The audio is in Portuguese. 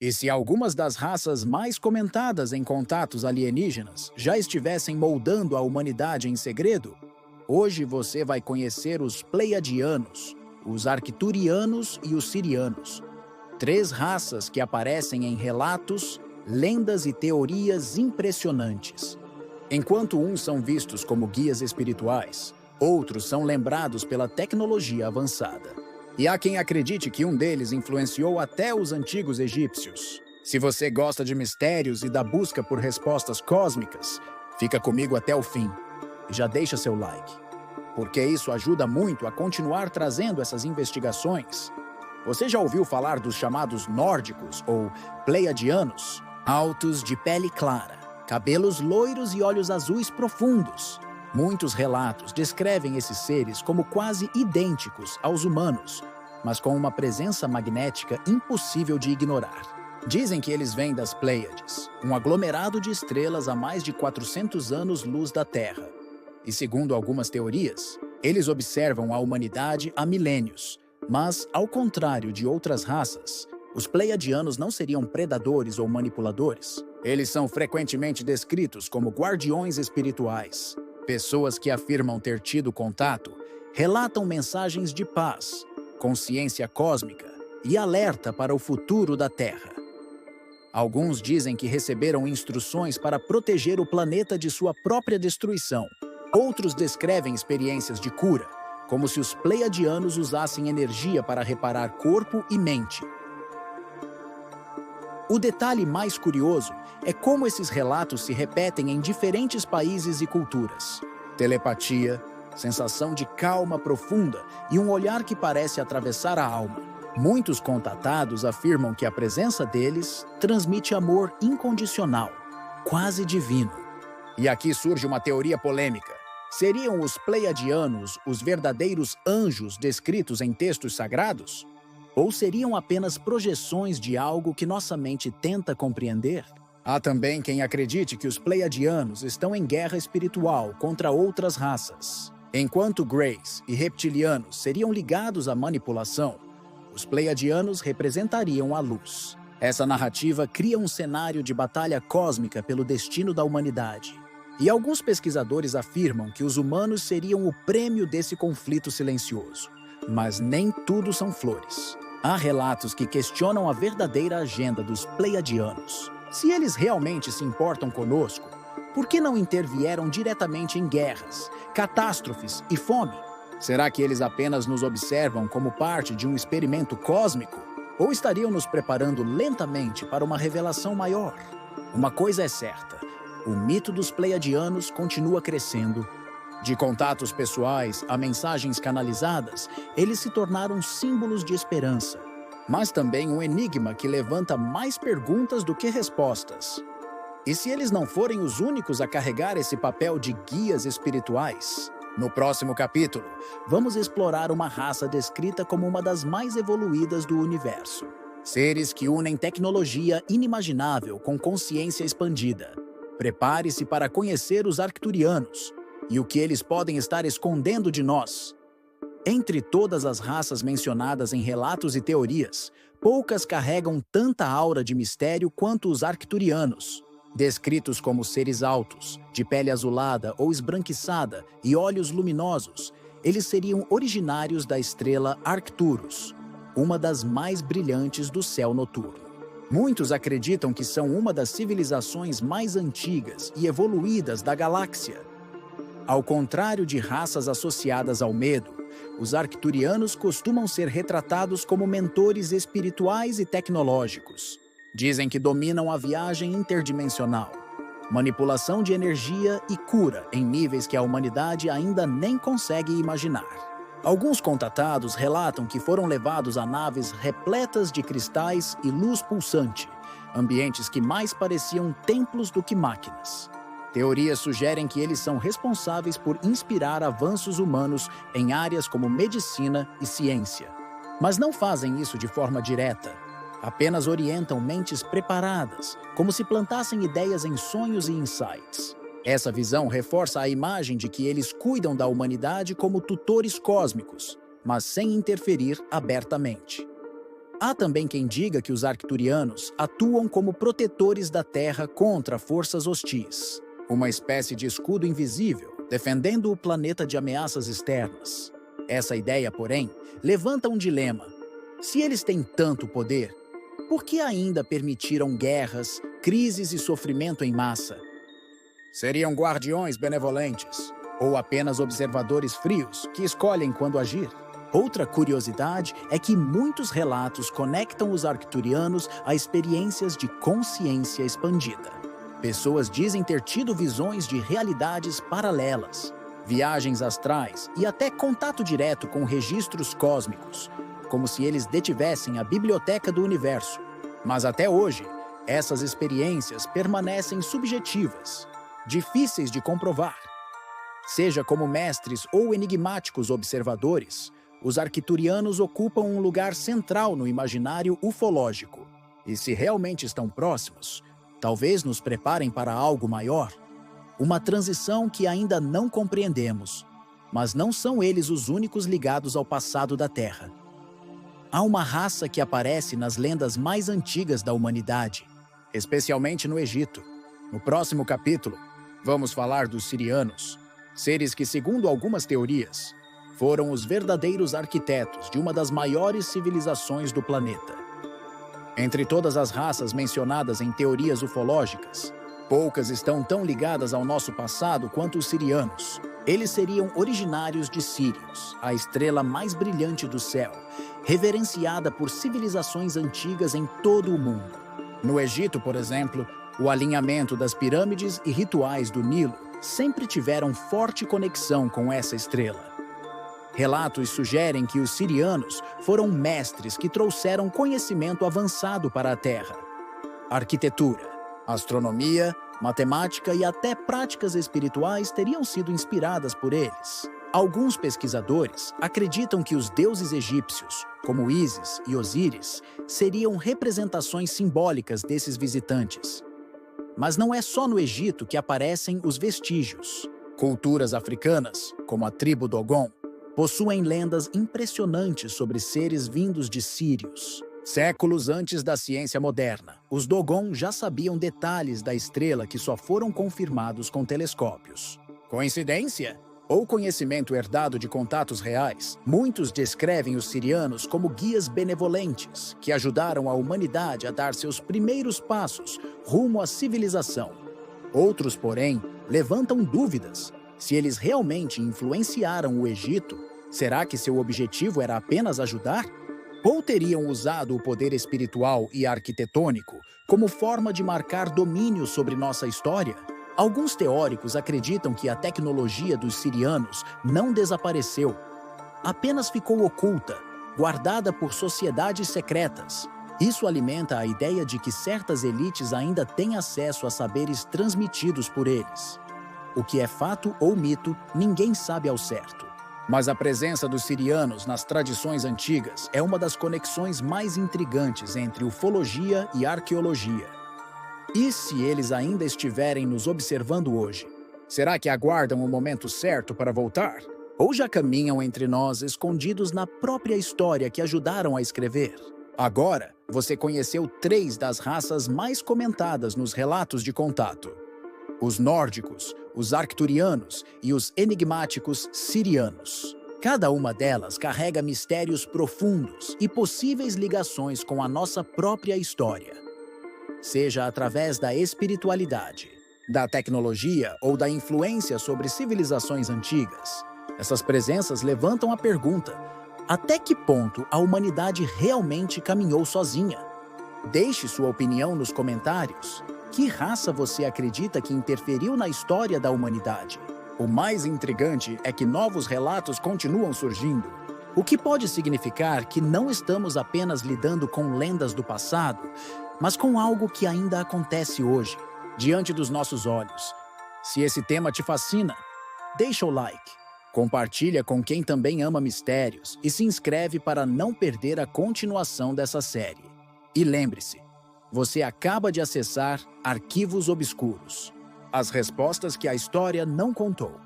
E se algumas das raças mais comentadas em contatos alienígenas já estivessem moldando a humanidade em segredo, hoje você vai conhecer os Pleiadianos, os Arcturianos e os Sirianos. Três raças que aparecem em relatos, lendas e teorias impressionantes. Enquanto uns são vistos como guias espirituais, outros são lembrados pela tecnologia avançada. E há quem acredite que um deles influenciou até os antigos egípcios. Se você gosta de mistérios e da busca por respostas cósmicas, fica comigo até o fim e já deixa seu like, porque isso ajuda muito a continuar trazendo essas investigações. Você já ouviu falar dos chamados nórdicos ou pleiadianos? Altos, de pele clara, cabelos loiros e olhos azuis profundos. Muitos relatos descrevem esses seres como quase idênticos aos humanos, mas com uma presença magnética impossível de ignorar. Dizem que eles vêm das Pleiades, um aglomerado de estrelas a mais de 400 anos-luz da Terra. E segundo algumas teorias, eles observam a humanidade há milênios, mas, ao contrário de outras raças, os Pleiadianos não seriam predadores ou manipuladores. Eles são frequentemente descritos como guardiões espirituais. Pessoas que afirmam ter tido contato relatam mensagens de paz, consciência cósmica e alerta para o futuro da Terra. Alguns dizem que receberam instruções para proteger o planeta de sua própria destruição. Outros descrevem experiências de cura, como se os Pleiadianos usassem energia para reparar corpo e mente. O detalhe mais curioso é como esses relatos se repetem em diferentes países e culturas. Telepatia, sensação de calma profunda e um olhar que parece atravessar a alma. Muitos contatados afirmam que a presença deles transmite amor incondicional, quase divino. E aqui surge uma teoria polêmica. Seriam os Pleiadianos os verdadeiros anjos descritos em textos sagrados? Ou seriam apenas projeções de algo que nossa mente tenta compreender? Há também quem acredite que os Pleiadianos estão em guerra espiritual contra outras raças. Enquanto Greys e reptilianos seriam ligados à manipulação, os Pleiadianos representariam a luz. Essa narrativa cria um cenário de batalha cósmica pelo destino da humanidade. E alguns pesquisadores afirmam que os humanos seriam o prêmio desse conflito silencioso. Mas nem tudo são flores. Há relatos que questionam a verdadeira agenda dos Pleiadianos. Se eles realmente se importam conosco, por que não intervieram diretamente em guerras, catástrofes e fome? Será que eles apenas nos observam como parte de um experimento cósmico? Ou estariam nos preparando lentamente para uma revelação maior? Uma coisa é certa, o mito dos Pleiadianos continua crescendo. De contatos pessoais a mensagens canalizadas, eles se tornaram símbolos de esperança, mas também um enigma que levanta mais perguntas do que respostas. E se eles não forem os únicos a carregar esse papel de guias espirituais? No próximo capítulo, vamos explorar uma raça descrita como uma das mais evoluídas do universo. Seres que unem tecnologia inimaginável com consciência expandida. Prepare-se para conhecer os Arcturianos e o que eles podem estar escondendo de nós. Entre todas as raças mencionadas em relatos e teorias, poucas carregam tanta aura de mistério quanto os Arcturianos. Descritos como seres altos, de pele azulada ou esbranquiçada e olhos luminosos, eles seriam originários da estrela Arcturus, uma das mais brilhantes do céu noturno. Muitos acreditam que são uma das civilizações mais antigas e evoluídas da galáxia. Ao contrário de raças associadas ao medo, os Arcturianos costumam ser retratados como mentores espirituais e tecnológicos. Dizem que dominam a viagem interdimensional, manipulação de energia e cura em níveis que a humanidade ainda nem consegue imaginar. Alguns contatados relatam que foram levados a naves repletas de cristais e luz pulsante, ambientes que mais pareciam templos do que máquinas. Teorias sugerem que eles são responsáveis por inspirar avanços humanos em áreas como medicina e ciência. Mas não fazem isso de forma direta. Apenas orientam mentes preparadas, como se plantassem ideias em sonhos e insights. Essa visão reforça a imagem de que eles cuidam da humanidade como tutores cósmicos, mas sem interferir abertamente. Há também quem diga que os arcturianos atuam como protetores da Terra contra forças hostis, uma espécie de escudo invisível, defendendo o planeta de ameaças externas. Essa ideia, porém, levanta um dilema. Se eles têm tanto poder, por que ainda permitiram guerras, crises e sofrimento em massa? Seriam guardiões benevolentes, ou apenas observadores frios que escolhem quando agir? Outra curiosidade é que muitos relatos conectam os arcturianos a experiências de consciência expandida. Pessoas dizem ter tido visões de realidades paralelas, viagens astrais e até contato direto com registros cósmicos, como se eles detivessem a biblioteca do universo. Mas até hoje, essas experiências permanecem subjetivas, difíceis de comprovar. Seja como mestres ou enigmáticos observadores, os arcturianos ocupam um lugar central no imaginário ufológico. E se realmente estão próximos, talvez nos preparem para algo maior. Uma transição que ainda não compreendemos, mas não são eles os únicos ligados ao passado da Terra. Há uma raça que aparece nas lendas mais antigas da humanidade, especialmente no Egito. No próximo capítulo, vamos falar dos sirianos, seres que, segundo algumas teorias, foram os verdadeiros arquitetos de uma das maiores civilizações do planeta. Entre todas as raças mencionadas em teorias ufológicas, poucas estão tão ligadas ao nosso passado quanto os sirianos. Eles seriam originários de Sírios, a estrela mais brilhante do céu, reverenciada por civilizações antigas em todo o mundo. No Egito, por exemplo, o alinhamento das pirâmides e rituais do Nilo sempre tiveram forte conexão com essa estrela. Relatos sugerem que os sirianos foram mestres que trouxeram conhecimento avançado para a Terra. Arquitetura, astronomia, matemática e até práticas espirituais teriam sido inspiradas por eles. Alguns pesquisadores acreditam que os deuses egípcios, como Ísis e Osíris, seriam representações simbólicas desses visitantes. Mas não é só no Egito que aparecem os vestígios. Culturas africanas, como a tribo Dogon, possuem lendas impressionantes sobre seres vindos de Sírios. Séculos antes da ciência moderna, os Dogon já sabiam detalhes da estrela que só foram confirmados com telescópios. Coincidência? Ou conhecimento herdado de contatos reais? Muitos descrevem os sirianos como guias benevolentes, que ajudaram a humanidade a dar seus primeiros passos rumo à civilização. Outros, porém, levantam dúvidas. Se eles realmente influenciaram o Egito, será que seu objetivo era apenas ajudar? Ou teriam usado o poder espiritual e arquitetônico como forma de marcar domínio sobre nossa história? Alguns teóricos acreditam que a tecnologia dos sirianos não desapareceu, apenas ficou oculta, guardada por sociedades secretas. Isso alimenta a ideia de que certas elites ainda têm acesso a saberes transmitidos por eles. O que é fato ou mito, ninguém sabe ao certo. Mas a presença dos sirianos nas tradições antigas é uma das conexões mais intrigantes entre ufologia e arqueologia. E se eles ainda estiverem nos observando hoje, será que aguardam o momento certo para voltar? Ou já caminham entre nós escondidos na própria história que ajudaram a escrever? Agora, você conheceu 3 das raças mais comentadas nos relatos de contato: os nórdicos, os arcturianos e os enigmáticos sirianos. Cada uma delas carrega mistérios profundos e possíveis ligações com a nossa própria história. Seja através da espiritualidade, da tecnologia ou da influência sobre civilizações antigas, essas presenças levantam a pergunta: até que ponto a humanidade realmente caminhou sozinha? Deixe sua opinião nos comentários. Que raça você acredita que interferiu na história da humanidade? O mais intrigante é que novos relatos continuam surgindo, o que pode significar que não estamos apenas lidando com lendas do passado, mas com algo que ainda acontece hoje, diante dos nossos olhos. Se esse tema te fascina, deixa o like, compartilha com quem também ama mistérios e se inscreve para não perder a continuação dessa série. E lembre-se, você acaba de acessar Arquivos Obscuros, as respostas que a história não contou.